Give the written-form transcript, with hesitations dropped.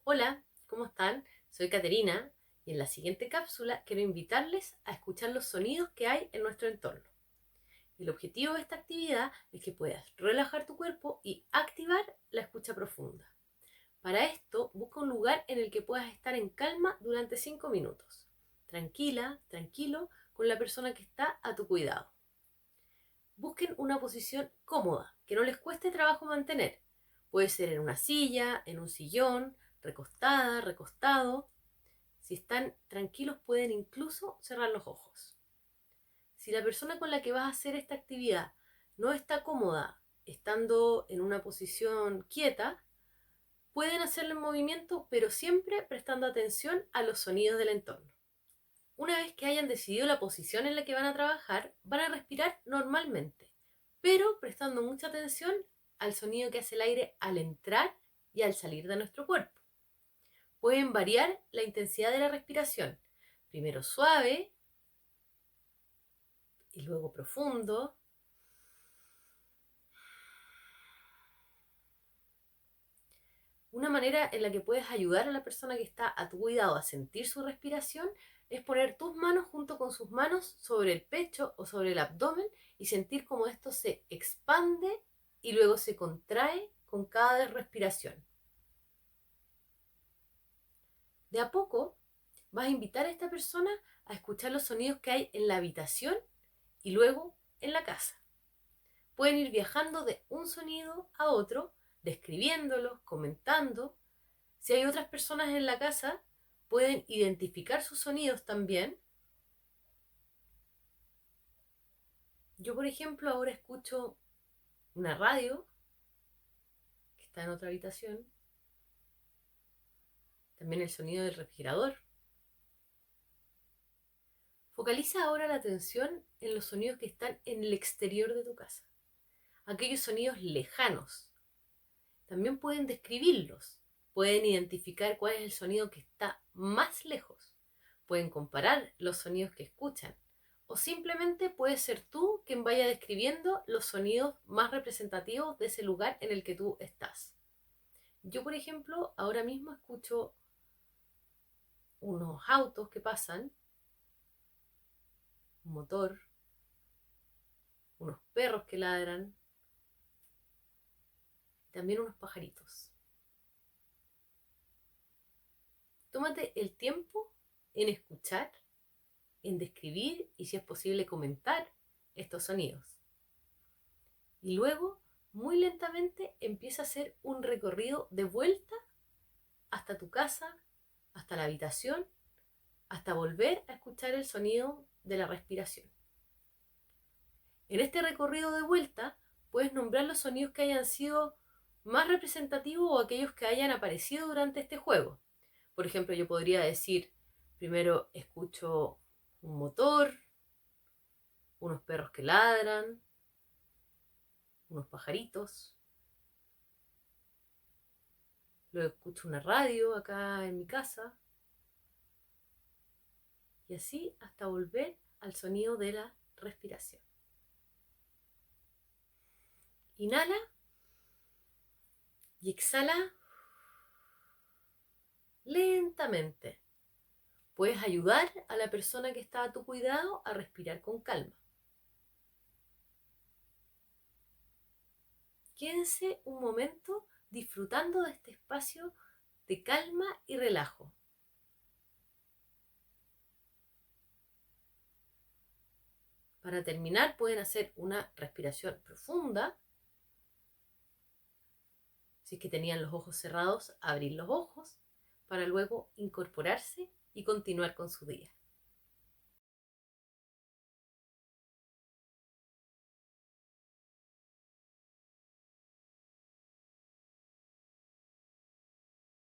Hola, ¿cómo están? Soy Caterina y en la siguiente cápsula quiero invitarles a escuchar los sonidos que hay en nuestro entorno. El objetivo de esta actividad es que puedas relajar tu cuerpo y activar la escucha profunda. Para esto, busca un lugar en el que puedas estar en calma durante 5 minutos. Tranquila, tranquilo, con la persona que está a tu cuidado. Busquen una posición cómoda, que no les cueste trabajo mantener. Puede ser en una silla, en un sillón, recostada, recostado. Si están tranquilos pueden incluso cerrar los ojos. Si la persona con la que vas a hacer esta actividad no está cómoda estando en una posición quieta, pueden hacerlo en movimiento, pero siempre prestando atención a los sonidos del entorno. Una vez que hayan decidido la posición en la que van a trabajar, van a respirar normalmente, pero prestando mucha atención al sonido que hace el aire al entrar y al salir de nuestro cuerpo. Pueden variar la intensidad de la respiración, primero suave y luego profundo. Una manera en la que puedes ayudar a la persona que está a tu cuidado a sentir su respiración es poner tus manos junto con sus manos sobre el pecho o sobre el abdomen y sentir cómo esto se expande y luego se contrae con cada respiración. De a poco vas a invitar a esta persona a escuchar los sonidos que hay en la habitación y luego en la casa. Pueden ir viajando de un sonido a otro, describiéndolos, comentando. Si hay otras personas en la casa, pueden identificar sus sonidos también. Yo, por ejemplo, ahora escucho una radio que está en otra habitación, también el sonido del refrigerador. Focaliza ahora la atención en los sonidos que están en el exterior de tu casa, aquellos sonidos lejanos. También pueden describirlos, pueden identificar cuál es el sonido que está más lejos, pueden comparar los sonidos que escuchan, o simplemente puedes ser tú quien vaya describiendo los sonidos más representativos de ese lugar en el que tú estás. Yo, por ejemplo, ahora mismo escucho unos autos que pasan, un motor, unos perros que ladran, y también unos pajaritos. Tómate el tiempo en escuchar, en describir y, si es posible, comentar estos sonidos. Y luego, muy lentamente, empieza a hacer un recorrido de vuelta hasta tu casa, hasta la habitación, hasta volver a escuchar el sonido de la respiración. En este recorrido de vuelta, puedes nombrar los sonidos que hayan sido más representativos o aquellos que hayan aparecido durante este juego. Por ejemplo, yo podría decir, primero escucho un motor, unos perros que ladran, unos pajaritos. Luego escucho una radio acá en mi casa. Y así hasta volver al sonido de la respiración. Inhala y exhala lentamente. Puedes ayudar a la persona que está a tu cuidado a respirar con calma. Quédense un momento disfrutando de este espacio de calma y relajo. Para terminar, pueden hacer una respiración profunda. Si es que tenían los ojos cerrados, abrir los ojos para luego incorporarse y continuar con su día.